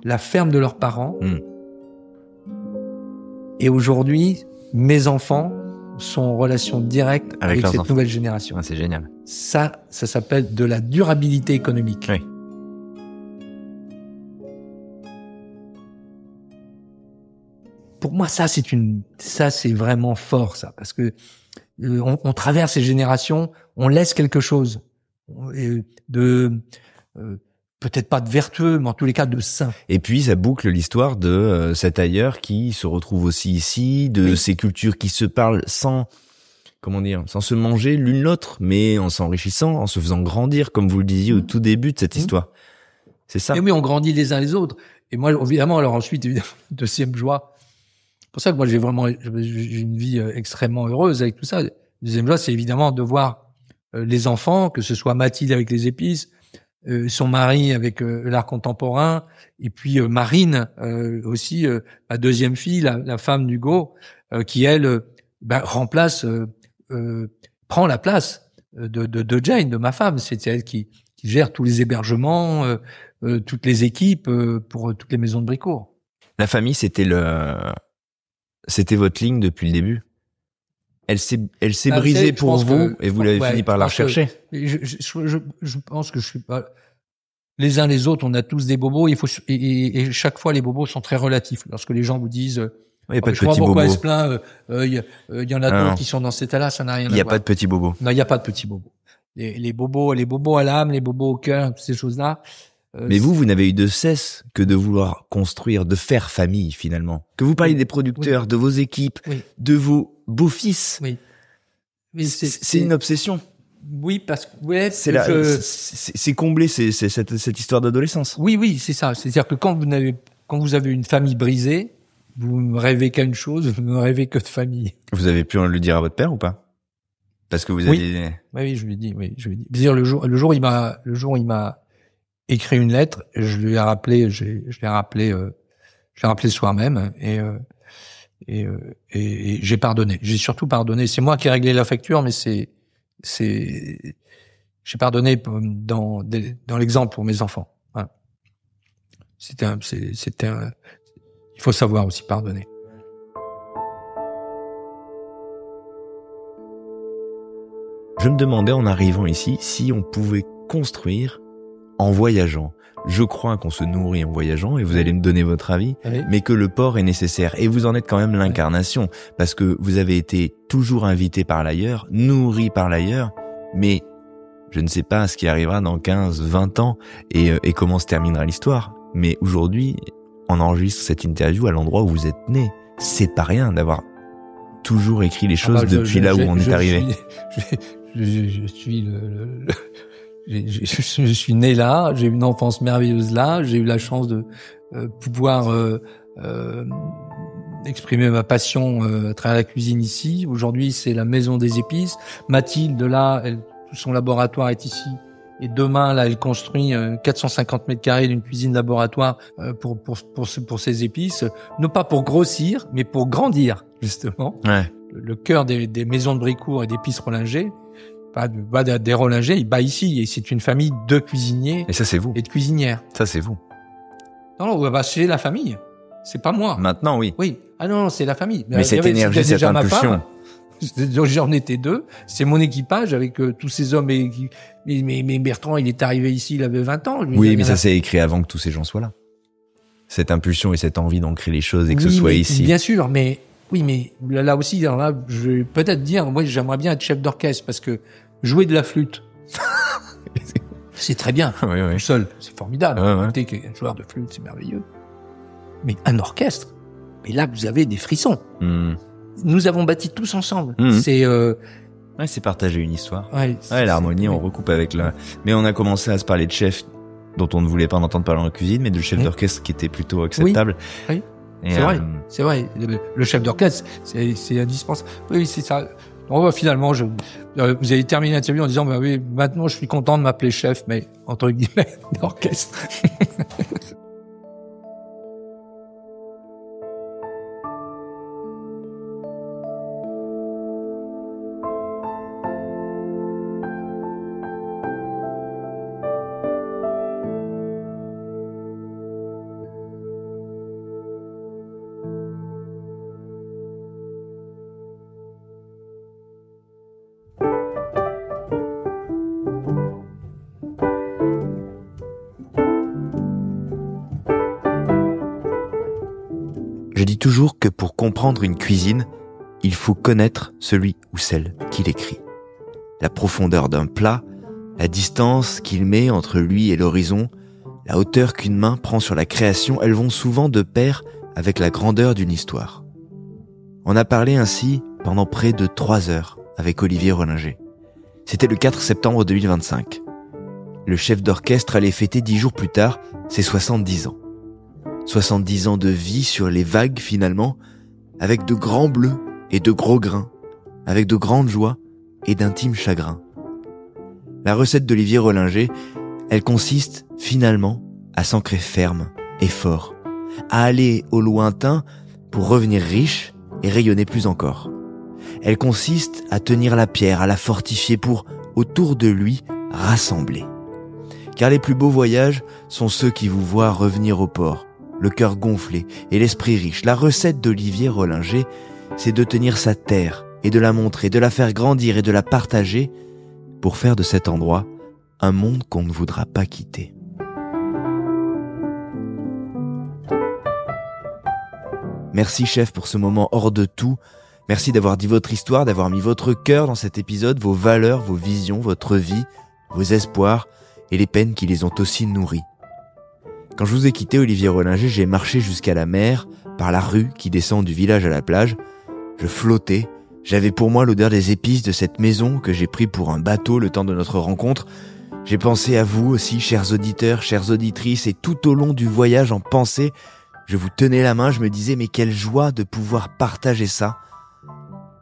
la ferme de leurs parents. Et aujourd'hui, mes enfants sont en relation directe avec cette nouvelle génération. Ah, c'est génial. Ça s'appelle de la durabilité économique. Oui. Pour moi, ça c'est vraiment fort, ça, parce que on traverse ces générations, on laisse quelque chose peut-être pas de vertueux, mais en tous les cas de sain. Et puis ça boucle l'histoire de cet ailleurs qui se retrouve aussi ici, de ces cultures qui se parlent sans se manger l'une l'autre, mais en s'enrichissant, en se faisant grandir, comme vous le disiez au tout début de cette histoire. C'est ça. Et oui, on grandit les uns les autres. Et moi, évidemment, alors ensuite, évidemment, deuxième joie. C'est pour ça que moi, j'ai une vie extrêmement heureuse avec tout ça. Deuxième joie, c'est évidemment de voir les enfants, que ce soit Mathilde avec les épices, son mari avec l'art contemporain, et puis Marine aussi, ma deuxième fille, la femme d'Hugo, qui elle prend la place de Jane, de ma femme. C'est elle qui gère tous les hébergements, toutes les équipes pour toutes les maisons de Brécourt. La famille, c'était votre ligne depuis le début. Elle s'est brisée pour vous et vous l'avez fini par la rechercher. Je pense que je suis pas. Les uns les autres, on a tous des bobos. Et chaque fois, les bobos sont très relatifs. Lorsque les gens vous disent, il n'y a pas de je vois petits pourquoi bobos. elle se plaint, il y en a d'autres qui sont dans cet état-là, ça n'a rien à voir. Il n'y a pas de petits bobos. Non, il n'y a pas de petits bobos. Les bobos à l'âme, les bobos au cœur, toutes ces choses-là. Mais vous n'avez eu de cesse que de vouloir construire, de faire famille finalement. Que vous parliez des producteurs, de vos équipes, de vos beaux-fils. Oui. C'est une obsession. Oui, parce que c'est comblé, c'est cette histoire d'adolescence. Oui, c'est ça. C'est-à-dire que quand vous avez une famille brisée, vous ne rêvez qu'à une chose, vous ne rêvez que de famille. Vous avez pu le dire à votre père ou pas? Parce que vous aviez... Oui, je lui ai dit. Dire le jour il m'a écrit une lettre, je lui ai rappelé, je l'ai rappelé le soir même et j'ai pardonné. J'ai surtout pardonné. C'est moi qui ai réglé la facture, mais j'ai pardonné dans l'exemple pour mes enfants. Voilà. Il faut savoir aussi pardonner. Je me demandais en arrivant ici si on pouvait construire en voyageant. Je crois qu'on se nourrit en voyageant et vous allez me donner votre avis, mais que le port est nécessaire. Et vous en êtes quand même l'incarnation parce que vous avez été toujours invité par l'ailleurs, nourri par l'ailleurs, mais je ne sais pas ce qui arrivera dans 15, 20 ans et comment se terminera l'histoire. Mais aujourd'hui, on enregistre cette interview à l'endroit où vous êtes né. C'est pas rien d'avoir toujours écrit les choses depuis là où on est arrivé. Je suis né là, j'ai eu une enfance merveilleuse là, j'ai eu la chance de pouvoir exprimer ma passion à travers la cuisine ici. Aujourd'hui, c'est la maison des épices. Mathilde, là, son laboratoire est ici. Et demain, là, elle construit 450 mètres carrés d'une cuisine laboratoire pour ses épices. Non pas pour grossir, mais pour grandir, justement. Ouais. Le cœur des maisons de Brécourt et d'épices Rollinger, pas des Rollinger, il bat ici. Et c'est une famille de cuisiniers. Et ça, c'est vous. Et de cuisinières. Ça, c'est vous. Non, c'est la famille. C'est pas moi. Maintenant, oui. Oui. Ah non, c'est la famille. Mais cette énergie, cette impulsion. J'en étais deux. C'est mon équipage avec tous ces hommes. Mais Bertrand, il est arrivé ici, il avait 20 ans. Oui, mais ça s'est écrit avant que tous ces gens soient là. Cette impulsion et cette envie d'ancrer les choses et que ce soit ici. Bien sûr, mais là aussi, je vais peut-être dire, moi, j'aimerais bien être chef d'orchestre parce que jouer de la flûte, c'est très bien. Tout seul, c'est formidable. Écoutez, qu'un joueur de flûte, c'est merveilleux. Mais un orchestre, mais là, vous avez des frissons. Nous avons bâti tous ensemble. C'est partager une histoire. L'harmonie, on recoupe avec Mais on a commencé à se parler de chef dont on ne voulait pas en entendre parler en cuisine, mais de chef d'orchestre qui était plutôt acceptable. Oui. C'est vrai. Le chef d'orchestre, c'est indispensable. Oui, c'est ça. Donc, finalement, vous avez terminé l'interview en disant, oui, maintenant, je suis content de m'appeler chef, mais entre guillemets, d'orchestre. Je dis toujours que pour comprendre une cuisine, il faut connaître celui ou celle qui l'écrit. La profondeur d'un plat, la distance qu'il met entre lui et l'horizon, la hauteur qu'une main prend sur la création, elles vont souvent de pair avec la grandeur d'une histoire. On a parlé ainsi pendant près de 3 heures avec Olivier Rollinger. C'était le 4 septembre 2025. Le chef d'orchestre allait fêter 10 jours plus tard ses 70 ans. 70 ans de vie sur les vagues finalement, avec de grands bleus et de gros grains, avec de grandes joies et d'intimes chagrins. La recette d'Olivier Rollinger, elle consiste finalement à s'ancrer ferme et fort, à aller au lointain pour revenir riche et rayonner plus encore. Elle consiste à tenir la pierre, à la fortifier pour, autour de lui, rassembler. Car les plus beaux voyages sont ceux qui vous voient revenir au port, le cœur gonflé et l'esprit riche. La recette d'Olivier Rollinger, c'est de tenir sa terre et de la montrer, de la faire grandir et de la partager pour faire de cet endroit un monde qu'on ne voudra pas quitter. Merci chef pour ce moment hors de tout. Merci d'avoir dit votre histoire, d'avoir mis votre cœur dans cet épisode, vos valeurs, vos visions, votre vie, vos espoirs et les peines qui les ont aussi nourris. Quand je vous ai quitté, Olivier Rollinger, j'ai marché jusqu'à la mer, par la rue qui descend du village à la plage. Je flottais, j'avais pour moi l'odeur des épices de cette maison que j'ai pris pour un bateau le temps de notre rencontre. J'ai pensé à vous aussi, chers auditeurs, chères auditrices, et tout au long du voyage en pensée, je vous tenais la main, je me disais mais quelle joie de pouvoir partager ça.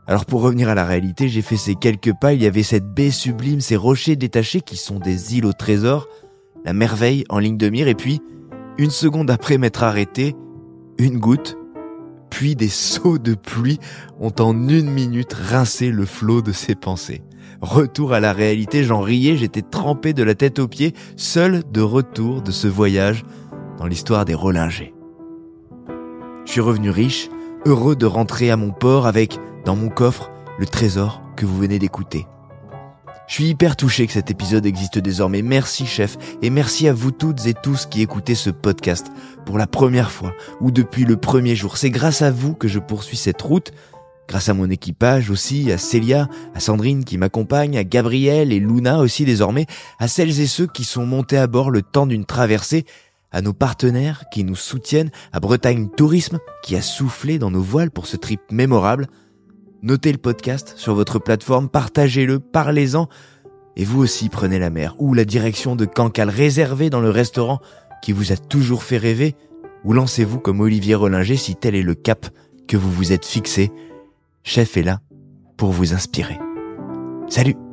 Alors pour revenir à la réalité, j'ai fait ces quelques pas, il y avait cette baie sublime, ces rochers détachés qui sont des îles au trésor, la merveille en ligne de mire, et puis, une seconde après m'être arrêté, une goutte, puis des seaux de pluie ont en 1 minute rincé le flot de ses pensées. Retour à la réalité, j'en riais, j'étais trempé de la tête aux pieds, seul de retour de ce voyage dans l'histoire des Rollinger. Je suis revenu riche, heureux de rentrer à mon port avec, dans mon coffre, le trésor que vous venez d'écouter. Je suis hyper touché que cet épisode existe désormais. Merci chef, et merci à vous toutes et tous qui écoutez ce podcast pour la première fois ou depuis le premier jour. C'est grâce à vous que je poursuis cette route, grâce à mon équipage aussi, à Célia, à Sandrine qui m'accompagne, à Gabriel et Luna aussi désormais, à celles et ceux qui sont montés à bord le temps d'une traversée, à nos partenaires qui nous soutiennent, à Bretagne Tourisme qui a soufflé dans nos voiles pour ce trip mémorable. Notez le podcast sur votre plateforme, partagez-le, parlez-en, et vous aussi prenez la mer ou la direction de Cancale, réservée dans le restaurant qui vous a toujours fait rêver, ou lancez-vous comme Olivier Rollinger si tel est le cap que vous vous êtes fixé. Chef est là pour vous inspirer. Salut!